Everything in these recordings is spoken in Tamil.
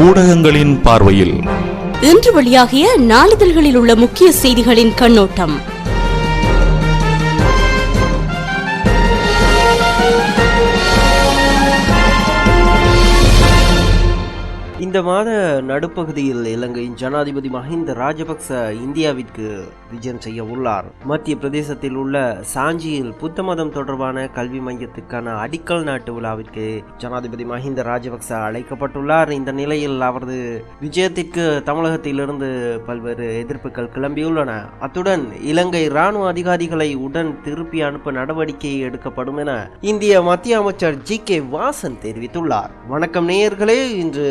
ஊடகங்களின் பார்வையில் இன்று வெளியாகிய நாளிதழ்களில் உள்ள முக்கிய செய்திகளின் கண்ணோட்டம். இந்த மாத நடுப்பகுதியில் இலங்கையின் ஜனாதிபதி மஹிந்த ராஜபக்ச இந்தியாவிற்கு விஜயம் செய்ய உள்ளார். மத்திய பிரதேசத்தில் உள்ள சாஞ்சியில் புத்த மதம் தொடர்பான கல்வி மையத்திற்கான அடிக்கல் நாட்டு விழாவிற்கு ஜனாதிபதி மஹிந்த ராஜபக்ச அழைக்கப்பட்டுள்ளார். இந்த நிலையில் அவரது விஜயத்திற்கு தமிழகத்திலிருந்து பல்வேறு எதிர்ப்புகள் கிளம்பியுள்ளன. அத்துடன் இலங்கை இராணுவ அதிகாரிகளை உடன் திருப்பி அனுப்ப நடவடிக்கை எடுக்கப்படும் என இந்திய மத்திய அமைச்சர் ஜி.கே. வாசன் தெரிவித்துள்ளார். வணக்கம் நேயர்களே, இன்று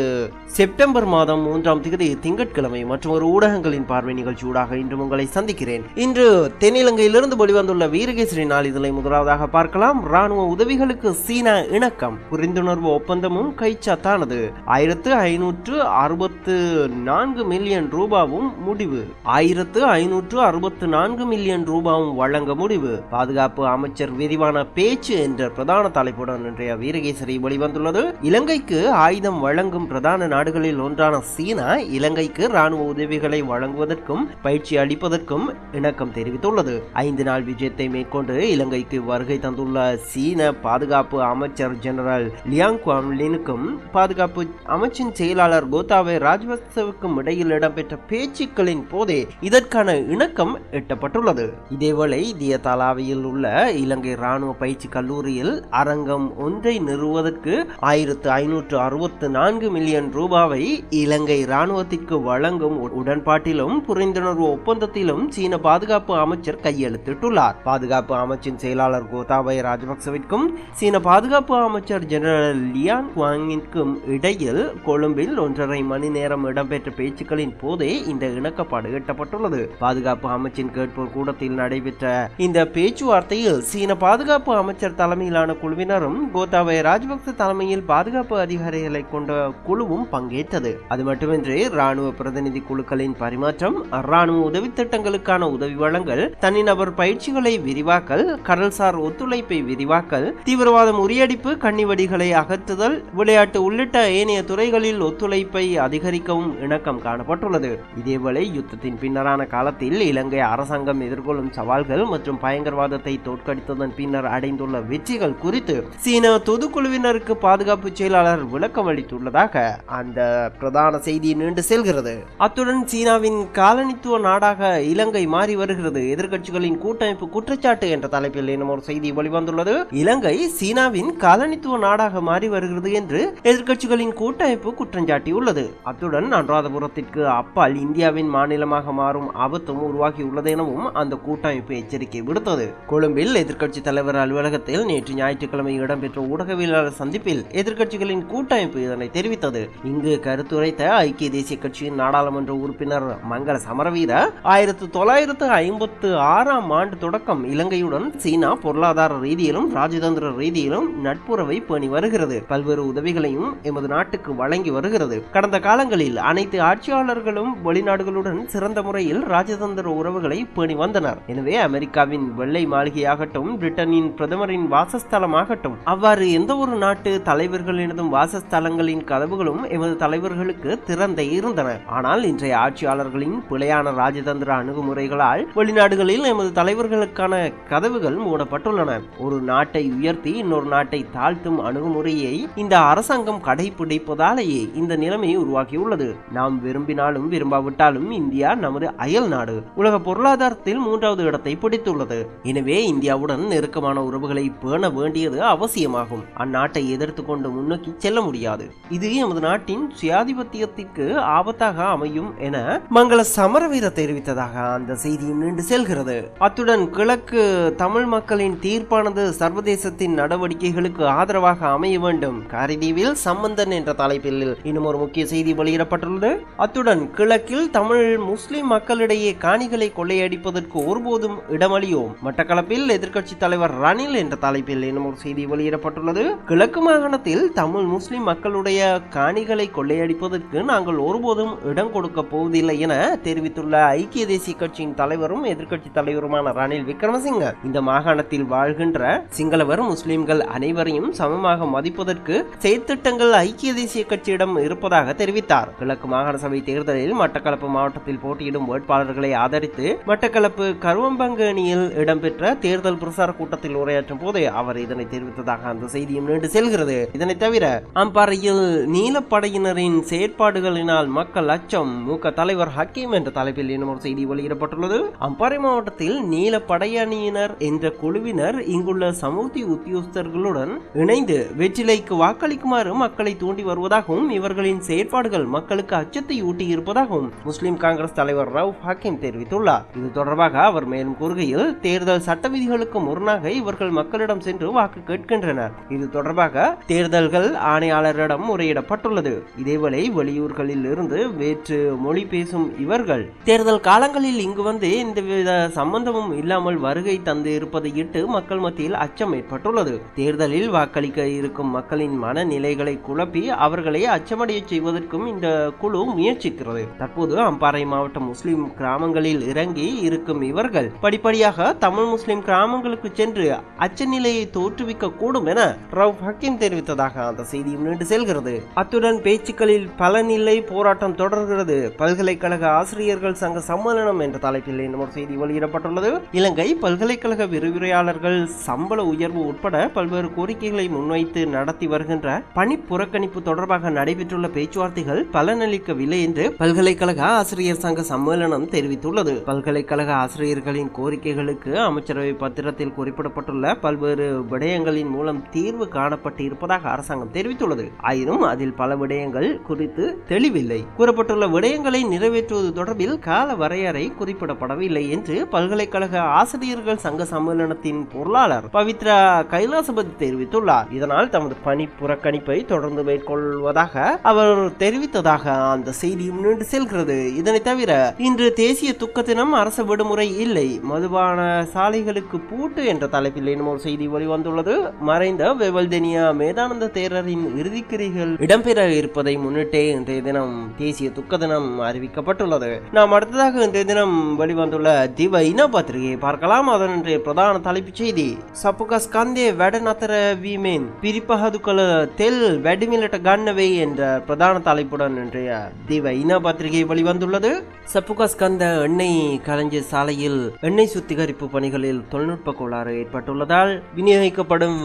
செப்டம்பர் மாதம் 3ஆம் தேதி திங்கட்கிழமை மற்றும் ஒரு ஊடகங்களின் பார்வை நிகழ்ச்சியூடாக இன்று உங்களை சந்திக்கிறேன். இன்று தென்னிலங்கையிலிருந்து வெளிவந்துள்ள வீரகேசரி நாளிதழை முதலாவதாக பார்க்கலாம். ராணுவ உதவிகளுக்கு சீனா இணக்கம், புரிந்துணர்வு ஒப்பந்தமும் கைச்சாத்தானது. 1564 மில்லியன் ரூபாவும் முடிவு. 1564 மில்லியன் ரூபாவும் வழங்க முடிவு. பாதுகாப்பு அமைச்சர் விரிவான பேச்சு என்ற பிரதான தலைப்புடன் இன்றைய வீரகேசரி வெளிவந்துள்ளது. இலங்கைக்கு ஆயுதம் வழங்கும் பிரதான நாடுகளில் ஒன்றான சீனா இலங்கைக்கு ராணுவ உதவிகளை வழங்குவதற்கும் பயிற்சி அளிப்பதற்கும் இணக்கம் தெரிவித்துள்ளது. 5 நாள் விஜயத்தை மேற்கொண்டு இலங்கைக்கு வருகை தந்துள்ள சீன பாதுகாப்பு அமைச்சர் ஜெனரல் லியாங் குவான்லினுக்கும் பாதுகாப்பு அமைச்சின் செயலாளர் கோத்தாபய ராஜபக்சவுக்கும் இடையில் இடம்பெற்ற பேச்சுக்களின் போதே இதற்கான இணக்கம் எட்டப்பட்டுள்ளது. இதேவேளை தியதாலாவில் உள்ள இலங்கை ராணுவ பயிற்சி கல்லூரியில் அரங்கம் ஒன்றை நிறுவுவதற்கு 1564 மில்லியன் ரூபாவை இலங்கை இராணுவத்திற்கு வழங்கும் உடன்பாட்டிலும் புரிந்துணர்வு ஒப்பந்தத்திலும் சீன பாதுகாப்பு அமைச்சர் கையெழுத்திட்டுள்ளார். பாதுகாப்பு அமைச்சின் செயலாளர் கோத்தாபய ராஜபக்சவிற்கும் சீன பாதுகாப்பு அமைச்சர் ஜெனரல் லியான் குவாங்கிற்கும் இடையில் கொழும்பில் 1.5 மணி நேரம் இடம்பெற்ற பேச்சுக்களின் போதே இந்த இணக்கப்பாடு எட்டப்பட்டுள்ளது. பாதுகாப்பு அமைச்சின் கேட்போர் கூடத்தில் நடைபெற்ற இந்த பேச்சுவார்த்தையில் சீன பாதுகாப்பு அமைச்சர் தலைமையிலான குழுவினரும் கோத்தாபய ராஜபக்ச தலைமையில் பாதுகாப்பு அதிகாரிகளை கொண்ட குழுவும் பங்கேற்றது. அது மட்டுமின்றி ராணுவ பிரதிநிதி குழுக்களின் பரிமாற்றம், ராணுவ உதவி திட்டங்களுக்கான உதவி வழங்கல், தனிநபர் பயிற்சிகளை விரிவாக்கல், கடல்சார் ஒத்துழைப்பை விரிவாக்கல், தீவிரவாத முறியடிப்பு, கண்ணிவடிகளை அகற்றுதல், விளையாட்டு உள்ளிட்ட ஏனைய துறைகளில் ஒத்துழைப்பை அதிகரிக்கவும் இணக்கம் காணப்பட்டுள்ளது. இதேவேளை யுத்தத்தின் பின்னரான காலத்தில் இலங்கை அரசாங்கம் எதிர்கொள்ளும் சவால்கள் மற்றும் பயங்கரவாதத்தை தோற்கடித்ததன் பின்னர் அடைந்துள்ள வெற்றிகள் குறித்து சீன தொதுக்குழுவினருக்கு பாதுகாப்பு செயலாளர் விளக்கம் அளித்துள்ளதாக அந்த பிரதான செய்தி நீண்டு செல்கிறது. அத்துடன் சீனாவின் காலனித்துவ நாடாக இலங்கை மாறி வருகிறது, எதிர்கட்சிகளின் கூட்டமைப்பு குற்றச்சாட்டு என்ற தலைப்பில் இன்னும் ஒரு செய்தி வெளிவந்துள்ளது. இலங்கை சீனாவின் காலனித்துவ நாடாக மாறி வருகிறது என்று எதிர்கட்சிகளின் கூட்டமைப்பு குற்றஞ்சாட்டியுள்ளது. அத்துடன் அனுராதபுரத்திற்கு அப்பால் இந்தியாவின் மாநிலமாக மாறும் ஆபத்தும் உருவாகியுள்ளது எனவும் அந்த கூட்டமைப்பு எச்சரிக்கை விடுத்தது. கொழும்பில் எதிர்கட்சி தலைவர் அலுவலகத்தில் நேற்று ஞாயிற்றுக்கிழமை இடம்பெற்ற ஊடகவியலாளர் சந்திப்பில் எதிர்கட்சிகளின் கூட்டமைப்பு இதனை தெரிவித்தது. இங்கு கருத்துரைத்த ஐக்கிய தேசிய கட்சியின் நாடாளுமன்ற உறுப்பினர் மங்கள சமரவீர 1956ஆம் ஆண்டு தொடக்கம் இலங்கையுடன் சீனா பொருளாதார ரீதியிலும் ராஜதந்திர ரீதியிலும் நட்புறவை பேணி வருகிறது, பல்வேறு உதவிகளையும் எமது நாட்டுக்கு வழங்கி வருகிறது. கடந்த காலங்களில் அனைத்து ஆட்சியாளர்களும் வெளிநாடுகளுடன் சிறந்த முறையில் ராஜதந்திர உறவுகளை பேணி வந்தனர். எனவே அமெரிக்காவின் வெள்ளை மாளிகையாகட்டும், பிரிட்டனின் பிரதமரின் வாசஸ்தலமாகட்டும், அவ்வாறு எந்த ஒரு நாட்டு தலைவர்களினதும் வாசஸ்தலங்களின் கதவுகளும் எமது தலைவர்களுக்கு திறந்தே இருந்தன. ஆனால் இன்றைய ஆட்சியாளர்களின் பிழையான ராஜதந்திர அணுகுமுறைகளால் வெளிநாடுகளில் எமது தலைவர்களுக்கான கதவுகள் மூடப்பட்டுள்ளன. ஒரு நாட்டை உயர்த்தி இன்னொரு நாட்டை தாழ்த்தும் அணுகுமுறையை இந்த அரசாங்கம் கடைபிடிப்பதாலேயே இந்த நிலைமை உருவாகியுள்ளது. நாம் விரும்பினாலும் விரும்பாவிட்டாலும் இந்தியா நமது அயல் நாடு, உலக பொருளாதாரத்தில் 3வது இடத்தை பிடித்துள்ளது. எனவே இந்தியாவுடன் நெருக்கமான உறவுகளை பேண வேண்டியது அவசியமாகும். அந்நாட்டை எதிர்த்து கொண்டு முன்னோக்கி செல்ல முடியாது. இது எமது நாட்டின் சுயாதிபத்தியத்திற்கு ஆபத்தாக அமையும் என மங்கள சமரவீர தெரிவித்ததாக அந்த செய்தி நீண்டு செல்கிறது. அத்துடன் கிழக்கு தமிழ் மக்களின் தீர்ப்பானது சர்வதேசத்தின் நடவடிக்கைகளுக்கு ஆதரவாக அமைய வேண்டும், காரிதீவில் சம்பந்தன் என்ற தலைப்பில் இன்னும் ஒரு முக்கிய செய்தி வெளியிடப்பட்டுள்ளது. அத்துடன் கிழக்கில் தமிழ் முஸ்லிம் மக்களிடையே காணிகளை கொள்ளையடிப்பதற்கு ஒருபோதும் இடமளியோம், மட்டக்களப்பில் எதிர்க்கட்சி தலைவர் ரணில் என்ற தலைப்பில் இன்னும் ஒரு செய்தி வெளியிடப்பட்டுள்ளது. கிழக்கு மாகாணத்தில் தமிழ் முஸ்லிம் மக்களுடைய காணிகளை நாடுகளை கொள்ளையடிப்பதற்கு நாங்கள் ஒருபோதும் இடம் கொடுக்க போவதில்லை என தெரிவித்துள்ள ஐக்கிய தேசிய கட்சியின் தலைவரும் எதிர்க்கட்சி தலைவருமான ரணில் விக்ரமசிங்க இந்த மாகாணத்தில் வாழ்கின்ற சிங்களவர் முஸ்லிம்கள் அனைவரையும் சமமாக மதிப்பதற்கு செயற்திட்டங்கள் ஐக்கிய தேசிய கட்சியிடம் இருப்பதாக தெரிவித்தார். கிழக்கு மாகாண சபை தேர்தலில் மட்டக்களப்பு மாவட்டத்தில் போட்டியிடும் வேட்பாளர்களை ஆதரித்து மட்டக்களப்பு கருவம்பங்கு அணியில் இடம்பெற்ற தேர்தல் பிரசார கூட்டத்தில் உரையாற்றும் போது அவர் இதனை தெரிவித்ததாக அந்த செய்தியும் நீண்டு செல்கிறது. இதனை தவிர அம்பாறையில் நீலப்படையினரின் செயற்பாடுகளினால் மக்கள் அச்சம் மூக்க தலைவர் ஹக்கீம் என்ற தலைப்பில் இன்னும் ஒரு செய்தி வெளியிடப்பட்டுள்ளது. அம்பாறை மாவட்டத்தில் நீலப்படையணியினர் என்ற குழுவினர் இங்குள்ள சமூர்த்தி உத்தியோகஸ்தர்களுடன் இணைந்து வெற்றிலைக்கு வாக்களிக்குமாறு மக்களை தூண்டி வருவதாகவும் இவர்களின் செயற்பாடுகள் மக்களுக்கு அச்சத்தை ஊட்டி இருப்பதாகவும் முஸ்லிம் காங்கிரஸ் தலைவர் ரவுப் ஹக்கீம் தெரிவித்துள்ளார். இது தொடர்பாக அவர் மேலும் கூறுகையில் தேர்தல் சட்ட விதிகளுக்கு முரணாக இவர்கள் மக்களிடம் சென்று வாக்கு கேட்கின்றனர். இது தொடர்பாக தேர்தல்கள் ஆணையாளரிடம் முறையிடப்பட்டுள்ளது. இதேவேளை வெளியூர்களில் இருந்து வேற்று மொழி பேசும் இவர்கள் தேர்தல் காலங்களில் இங்கு வந்து எந்தவித சம்பந்தமும் இல்லாமல் வருகை தந்து இருப்பதை இட்டு மக்கள் மத்தியில் அச்சம் ஏற்பட்டுள்ளது. தேர்தலில் வாக்களிக்க இருக்கும் மக்களின் மனநிலைகளை குழப்பி அவர்களை அச்சமடைய செய்வதற்கும் இந்த குழு முயற்சிக்கிறது. தற்போது அம்பாறை மாவட்ட முஸ்லிம் கிராமங்களில் இறங்கி இருக்கும் இவர்கள் படிப்படியாக தமிழ் முஸ்லிம் கிராமங்களுக்கு சென்று அச்ச நிலையை தோற்றுவிக்க கூடும் என ரவுப் ஹக்கீம் தெரிவித்ததாக அந்த செய்தியும் நீண்டு செல்கிறது. அத்துடன் பேச்சுக்களில் பலனில்லை, போராட்டம் தொடர்கிறது. பல்கலைக்கழக ஆசிரியர்கள் சங்க சம்மேளனம் என்ற தலைப்பில் இன்னும் ஒரு செய்தி வெளியிடப்பட்டுள்ளது. இலங்கை பல்கலைக்கழக விரிவுரையாளர்கள் சம்பள உயர்வு உட்பட பல்வேறு கோரிக்கைகளை முன்வைத்து நடத்தி வருகின்ற பணி புறக்கணிப்பு தொடர்பாக நடைபெற்றுள்ள பேச்சுவார்த்தைகள் பலனளிக்கவில்லை என்று பல்கலைக்கழக ஆசிரியர் சங்க சம்மேளனம் தெரிவித்துள்ளது. பல்கலைக்கழக ஆசிரியர்களின் கோரிக்கைகளுக்கு அமைச்சரவை பத்திரத்தில் குறிப்பிடப்பட்டுள்ள பல்வேறு விடயங்களின் மூலம் தீர்வு காணப்பட்டு இருப்பதாக அரசாங்கம் தெரிவித்துள்ளது. ஆயினும் அதில் பல விடயங்கள் குறித்து தெளிவில்லை. கூறப்பட்டுள்ள விடயங்களை நிறைவேற்றுவது தொடர்பில் கால வரையறை குறிப்பிடப்படவில்லை என்று பல்கலைக்கழக ஆசிரியர்கள் சங்க சம்மேளனத்தின் பொருளாளர் பவித்ரா கைலாசபதி தெரிவித்துள்ளார். இதனால் தமது பணி புறக்கணிப்பை தொடர்ந்து மேற்கொள்வதாக அவர் தெரிவித்ததாக அந்த செய்தியும் நீண்டு செல்கிறது. இதனை தவிர இன்று தேசிய துக்க தினம், அரசு விடுமுறை இல்லை, மதுபான சாலைகளுக்கு பூட்டு என்ற தலைப்பில் இன்னும் ஒரு செய்தி வெளிவந்துள்ளது. மறைந்த வெவல்தெனியா மேதானந்த தேரரின் இறுதிக்கிரிகள் இடம்பெற இருப்பதை முன்னிட்டே இன்றைய தினம் தேசிய துக்க தினம் அறிவிக்கப்பட்டுள்ளது. நாம் அடுத்ததாக இன்றைய தினம் வெளிவந்துள்ள திவ இன பத்திரிகையை பார்க்கலாம். அதன் இன்றைய பிரதான தலைப்புச் செய்தி சப்புகஸ் கந்தே வெடநத்தர வீமேன் பிரிப்பகதுக்கள தெல் வெடிமிலட்ட கண்ணவை என்ற பிரதான தலைப்புடன் இன்றைய திவ இன பத்திரிகை வெளிவந்துள்ளது. சப்புகஸ் கந்த எண்ணெய் களஞ்சிய சாலையில் எண்ணெய் சுத்திகரிப்பு பணிகளில் தொழில்நுட்ப கோளாறு ஏற்பட்டுள்ளதால் விநியோகிக்கப்படும்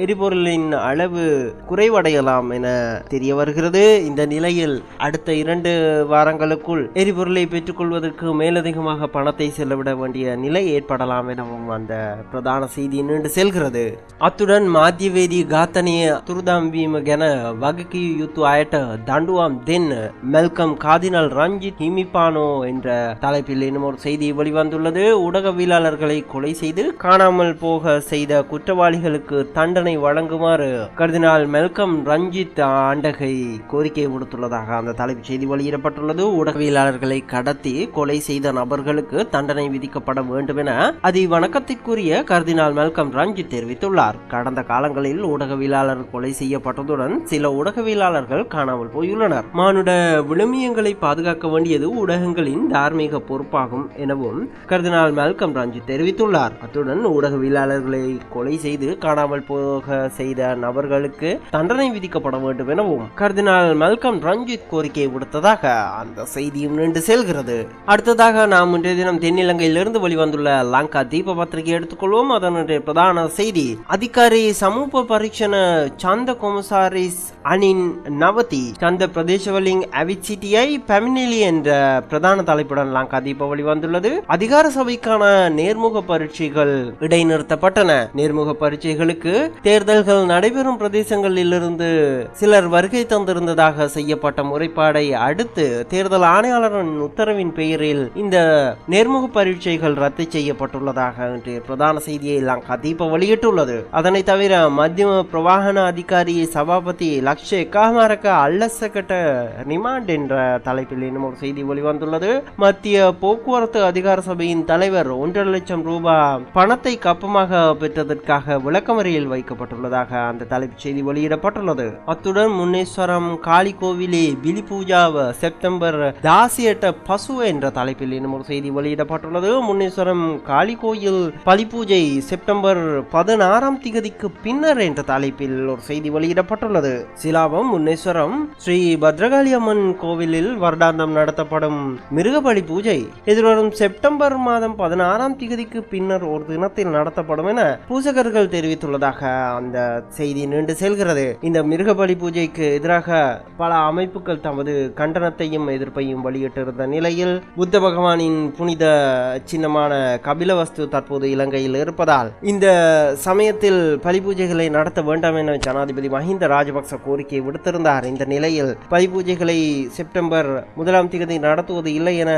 எரிபொருளின் அளவு குறைவடையலாம் என தெரிய வருகிறது. இந்த நிலையில் அடுத்த 2 வாரங்களுக்குள் எரிபொருளை பெற்றுக்கொள்வதற்கு மேலதிகமாக பணத்தை செலவிட வேண்டிய நிலை ஏற்படலாம் எனவும் அந்த பிரதான செய்தி நீண்டு செல்கிறது. அத்துடன் மாத்தியவேதி காத்தனிய துருதாம்பீம கென வகக்கி யுத்து ஆயட்ட தண்டுவாம் தென் மெல்கம் கார்டினல் ரஞ்சித் ஹிமிபானோ என்ற தலைப்பில் இன்னும் ஒரு செய்தி வெளிவந்துள்ளது. ஊடகவியலாளர்களை கொலை செய்து காணாமல் போக செய்த குற்றவாளிகளுக்கு தண்டனை வழங்குமாறு கர்தினால் மெல்கம் ரஞ்சித் ஆண்டகை கோரிக்கை விடுத்துள்ளதாக அந்த தலைப்பு செய்தி வெளியிடப்பட்டுள்ளது. ஊடகவியலாளர்களை கடத்தி கொலை செய்த நபர்களுக்கு தண்டனை விதிக்கப்பட வேண்டும் என அதி வணக்கத்திற்குரிய கர்தினால் மெல்கம் ரஞ்சித் தெரிவித்துள்ளார். கடந்த காலங்களில் ஊடகவியலாளர் கொலை செய்யப்பட்டதுடன் சில ஊடகவியலாளர்கள் காணாமல் போயுள்ளனர். மானுட விழுமியங்களை பாதுகாக்க வேண்டியது ஊடகங்களின் தார்மீக பொறுப்பாகும் எனவும் கர்தினால் மெல்கம் ரஞ்சித் தெரிவித்துள்ளார். அத்துடன் ஊடகவியலாளர்களை கொலை செய்து காணாமல் போக செய்த நபர்களுக்கு தண்டனை விதிக்கப்பட வேண்டும் எனவும் கர்தினால் மெல்கம் ரஞ்சித் கோரிக்கை விடுத்ததாக அந்த செய்தியும் நீண்டு செல்கிறது. அடுத்ததாக நாம் இன்றைய தினம் தென்னிலங்கையிலிருந்து வெளிவந்துள்ள லங்கா தீப பத்திரிகை எடுத்துக்கொள்வோம். அதனுடைய பிரதான செய்தி அதிகாரி சமூக பரீட்சண சந்த கொமசாரிஸ் அணின் நவதி சந்த பிரதேசவலிங் அவிச்சிட்டியை பெமினிலி என்ற பிரதான தலைப்புடன் லங்கா தீப வெளிவந்துள்ளது. அதிகார சபைக்கான நேர்முக பரீட்சைகள் இடைநிறுத்தப்பட்டன. நேர்முக பரீட்சைகளுக்கு தேர்தல்கள் நடைபெறும் பிரதேசங்களில் இருந்து சிலர் வருகை தந்திருந்ததாக செய்யப்பட்ட முறைப்பாடை அடுத்து தேர்தல் ஆணையாளரின் உத்தரவின் பெயரில் இந்த நேர்முக பரீட்சைகள் ரத்து செய்யப்பட்டுள்ளதாக இன்று பிரதான செய்தியை லங்கா தீப வெளியிட்டுள்ளது. அதனை தவிர மத்திய பிரவாகன அதிகாரி சபாபதி லக்ஷே காமரக அல்லசகட்ட ரிமாண்ட் என்ற தலைப்பில் இன்னும் ஒரு செய்தி வெளிவந்துள்ளது. மத்திய போக்குவரத்து அதிகார சபையின் தலைவர் 1.5 லட்சம் ரூபாய் பணத்தை கப்பமாக பெற்றதற்காக விளக்கமறியல் வைக்கப்பட்டுள்ளதாக அந்த தலைப்பு செய்தி வெளியிடப்பட்டுள்ளது. அத்துடன் முன்னேஸ்வரம் முன்னேஸ்வரம் காளி கோவிலே பிலி பூஜாவ செப்டம்பர் 10 பசுவ என்ற தலைப்பில் இன்னும் ஒரு செய்தி வெளியிடப்பட்டுள்ளது. முன்னேஸ்வரம் காளி கோயில் பலி பூஜை செப்டம்பர் 16 பின்னர் என்ற தலைப்பில் ஒரு செய்தி வெளியிடப்பட்டுள்ளது. சிலாபம் முன்னேஸ்வரம் ஸ்ரீ பத்ரகாளி அம்மன் கோவிலில் வருடாந்தம் நடத்தப்படும் மிருகபலி பூஜை எதிர்வரும் செப்டம்பர் மாதம் 16 பின்னர் ஒரு தினத்தில் நடத்தப்படும் என பூசகர்கள் தெரிவித்துள்ளதாக அந்த செய்தி நீண்டு செல்கிறது. இந்த மிருகபலி பூஜைக்கு எதிராக பல அமைப்புகள் தமது கண்டனத்தையும் எதிர்ப்பையும் வெளியிட்டிருந்த நிலையில் புத்த பகவானின் புனித சின்னமான கபிலவஸ்து தற்போது இலங்கையில் இருப்பதால் இந்த சமயத்தில் பலி பூஜைகளை நடத்த வேண்டாம் என ஜனாதிபதி மஹிந்த ராஜபக்ச கோரிக்கை விடுத்திருந்தார். இந்த நிலையில் பலி பூஜைகளை செப்டம்பர் 1 நடத்துவது இல்லை என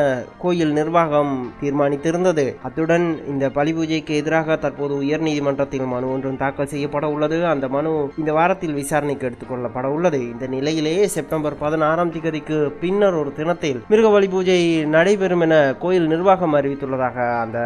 கோயில் நிர்வாகம் தீர்மானித்திருந்தது. அத்துடன் இந்த பலி பூஜைக்கு எதிராக தற்போது உயர்நீதிமன்றத்தில் மனு ஒன்றும் தாக்கல் செய்யப்பட உள்ளது. அந்த மனு இந்த வாரத்தில் விசாரணைக்கு எடுத்துக்கொள்ளப்பட உள்ளது. இந்த நிலையிலேயே செப்டம்பர் 16 பின்னர் ஒரு தினத்தில் மிருக பலி பூஜை நடைபெறும் என கோயில் நிர்வாகம் அறிவித்துள்ளதாக அந்த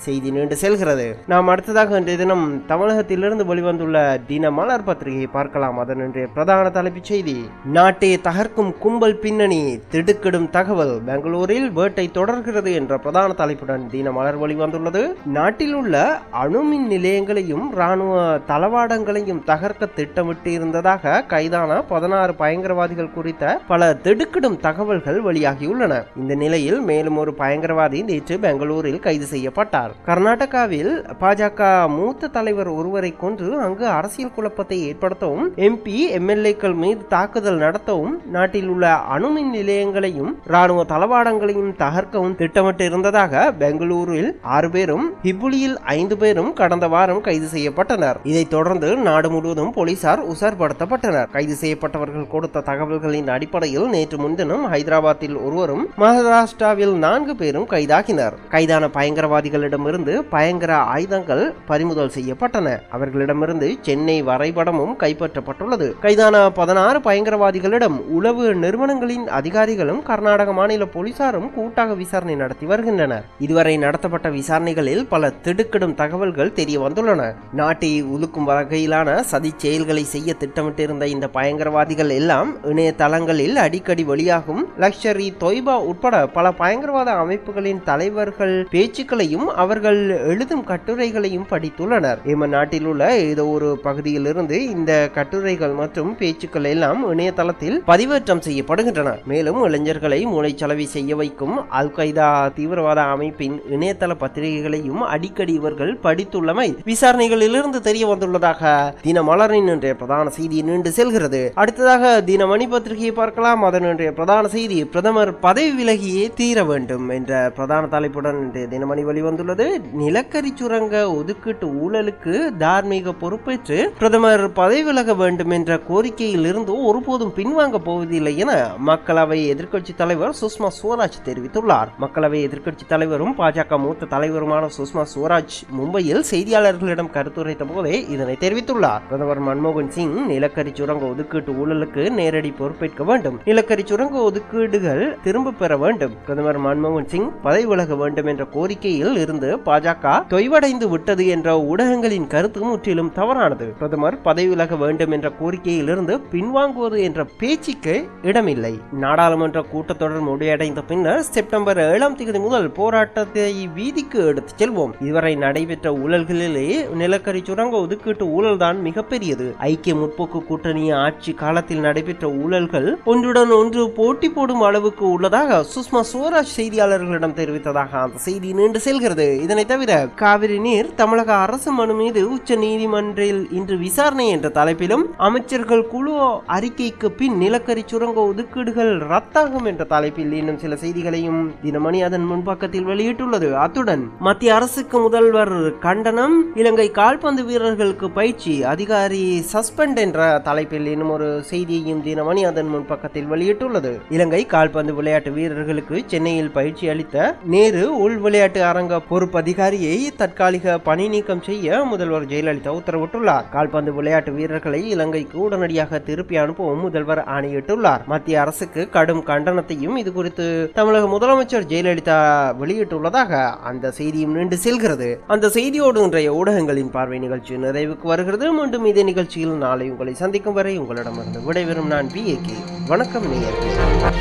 செய்தி நீண்டு செல்கிறது. நாம் அடுத்ததாக இன்றைய தினம் தமிழகத்திலிருந்து வெளிவந்துள்ள தினமலர் பத்திரிகையை பார்க்கலாம். அதன் இன்றைய பிரதான தலைப்புச் செய்தி: நாட்டை தகர்க்கும் கும்பல் பின்னணி திடுக்கிடும் தகவல், பெங்களூரில் வேட்டை தொடர்கிறது என்ற பிரதான தலைப்புடன் தினமலர் வெளிவந்துள்ளது. நாட்டில் உள்ள அணுமின் நிலையங்களையும் ராணுவ தளவாடங்களையும் தகர்க்க திட்டமிட்டு இருந்ததாக கைதான 16 பயங்கரவாதிகள் குறித்த பல திடுக்கிடும் தகவல்கள் வெளியாகியுள்ளன. இந்த நிலையில் மேலும் ஒரு பயங்கரவாதி நேற்று பெங்களூரில் கைது செய்யப்பட்டார். கர்நாடகாவில் பாஜக மூத்த தலைவர் ஒருவரை கொன்று அங்கு அரசியல் குழப்பத்தை ஏற்படுத்தவும் MP MLAக்கள் மீது தாக்குதல் நடத்தவும் நாட்டில் உள்ள அணுமின் நிலையங்களையும் ராணுவ தளவாடங்களையும் தகர்க்கவும் திட்டமிட்டு இருந்ததாக பெங்களூரில் 6 பேரும் ஹிபுலியில் 5 பேரும் கடந்த வாரம் கைது செய்யப்பட்டனர். இதைத் தொடர்ந்து நாடு முழுவதும் போலீசார் உஷார்படுத்தப்பட்டனர். கைது செய்யப்பட்டவர்கள் கொடுத்த தகவல்களின் அடிப்படையில் நேற்று முன்தினம் ஹைதராபாத்தில் ஒருவரும் மகாராஷ்டிராவில் 4 பேரும் கைதாகினர். கைதான பயங்கரவாதிகளிடமிருந்து பயங்கர ஆயுதங்கள் பறிமுதல் செய்யப்பட்டன. அவர்களிடமிருந்து சென்னை வரைபடமும் கைப்பற்றப்பட்டுள்ளது. கைதான 16 பயங்கரவாதிகளிடம் உளவு நிறுவனங்களின் அதிகாரிகளும் கர்நாடக மாநில போலீசாரும் கூட்டாக விசாரணை நடத்தி வருகின்றனர். இதுவரை நடத்தப்பட்ட விசாரணைகளில் பல திடுக்கிடும் தகவல்கள் தெரிய வந்துள்ளன. நாட்டை உலுக்கும் வகையிலான சதி செயல்களை செய்ய திட்டமிட்டிருந்த இந்த பயங்கரவாதிகள் எல்லாம் இணையதளங்களில் அடிக்கடி வெளியாகும் லஷ்கர் இ தொய்பா உட்பட பல பயங்கரவாத அமைப்புகளின் தலைவர்கள் பேச்சுக்களையும் அவர்கள் எழுதும் கட்டுரைகளையும் படித்துள்ளனர். ஏமன் நாட்டில் உள்ள ஏதோ ஒரு பகுதியில் இருந்து இந்த கட்டுரைகள் மற்றும் பேச்சுக்கள் எல்லாம் இணையதளத்தில் பதிவேற்றம் செய்யப்படுகின்றன. மேலும் இளைஞர்களை மூளைச்சலவை செய்ய வைக்கும் அல் கைதா தீவிரவாத அமைப்பின் இணையதள பத்திரிகைகளையும் அடிக்கடி இவர்கள் படித்துள்ளமை விசாரணைகளிலிருந்து தெரிய வந்துள்ளதாக தினமலரின் இன்றைய பிரதான செய்தி நீண்டு செல்கிறது. அடுத்ததாக தினமணி பத்திரிகையை பார்க்கலாம். அதன் இன்றைய பிரதான செய்தி: பிரதமர் பதவி விலகியே தீர வேண்டும் என்ற பிரதான தலைப்புடன் இன்றைய தினமணி வெளிவந்துள்ளது. நிலக்கரி சுரங்க ஒதுக்கீட்டு ஊழலுக்கு தார்மீக பொறுப்பேற்று பிரதமர் பதவி விலக வேண்டும் என்ற கோரிக்கையில் இருந்து ஒருபோதும் பின்வாங்க போவதில்லை என மக்களவை எதிர்க்கட்சி தலைவர் சுஷ்மா ஸ்வராஜ் தெரிவித்துள்ளார். மக்களவை எதிர்க்கட்சி தலைவரும் பாஜக மூத்த தலைவருமான சுஷ்மா ஸ்வராஜ் மும்பையில் செய்தியாளர்களிடம் கருத்துரைத்த போதே இதனை தெரிவித்துள்ளார். பிரதமர் மன்மோகன் சிங் நிலக்கரி சுரங்க ஒதுக்கீட்டு ஊழலுக்கு நேரடி பொறுப்பேற்க வேண்டும், நிலக்கரி சுரங்க ஒதுக்கீடுகள் திரும்ப பெற வேண்டும், பிரதமர் மன்மோகன் சிங் பதவி விலக வேண்டும் என்ற கோரிக்கையில் இருந்து பாஜக தொய்வடைந்து விட்டது என்ற ஊடகங்களின் கருத்து முற்றிலும் தவறானது. பிரதமர் பதவி விலக வேண்டும் என்ற கோரிக்கையில் இருந்து பின்வாங்குவது என்ற பேச்சுக்கு இடமில்லை. நாடாளுமன்ற கூட்டத்தொடர் முடிவடைந்த பின்னர் செப்டம்பர் 7 முதல் போராட்டத்தை வீதிக்கு எடுத்துச் செல்வோம். இதுவரை நடைபெற்ற ஊழல்களிலே நிலக்கரி சுரங்க ஒதுக்கீட்டு ஊழல் தான் மிகப்பெரியது. ஐக்கிய முற்போக்கு கூட்டணி ஆட்சி காலத்தில் நடைபெற்ற ஊழல்கள் ஒன்றுடன் ஒன்று போட்டி போடும் அளவுக்கு உள்ளதாக சுஷ்மா ஸ்வராஜ் செய்தியாளர்களிடம் தெரிவித்ததாக அந்த செய்தி நீண்டு செல்கிறது. இதனை தவிர காவிரி நீர் தமிழக அரசு மனு மீது உச்ச நீதிமன்றில் இன்று விசாரணை என்ற தலைப்பிலும் அமைச்சர்கள் குழு அறிக்கைக்கு பின் நிலக்கரி சுரங்க ஒதுக்கீடுகள் ரத்தாகும் என்ற தலைப்பில் இன்னும் சில செய்திகளையும் தினமணி அதன் முன்பக்கத்தில் வெளியிட்டுள்ளது. அத்துடன் மத்திய அரசுக்கு முதல்வர் கண்டனம், இலங்கை கால்பந்து வீரர்களுக்கு பயிற்சி, அதிகாரி சஸ்பெண்ட் என்ற தலைப்பில் இன்னும் ஒரு செய்தியையும் தினமணி அதன் முன்பக்கத்தில் வெளியிட்டுள்ளது. இலங்கை கால்பந்து விளையாட்டு வீரர்களுக்கு சென்னையில் பயிற்சி அளித்த நேரு உள் விளையாட்டு அரங்க பொறுப்பு அதிகாரியை தற்காலிக பணி நீக்கம் செய்ய முதல்வர் ஜெயலலிதா உத்தரவிட்டுள்ளார். கால்பந்து விளையாட்டு வீரர்களை இலங்கைக்கு உடனடியாக திருப்பி அனுப்பவும் முதல்வர் ஆணையிட்டுள்ளார். மத்திய அரசுக்கு கடும் கண்டனத்தையும் இது குறித்து தமிழக முதலமைச்சர் ஜெயலலிதா வெளியிட்டுள்ளதாக அந்த செய்தியும் நீண்டு செல்கிறது. அந்த செய்தியோடு இன்றைய ஊடகங்களின் பார்வை நிகழ்ச்சி நிறைவுக்கு வருகிறது. மீண்டும் இதே நிகழ்ச்சியில் நாளை உங்களை சந்திக்கும் வரை உங்களிடமிருந்து விடைபெறுகிறேன். விடைபெறும் நான் VAK. வணக்கம் நேயர்களே.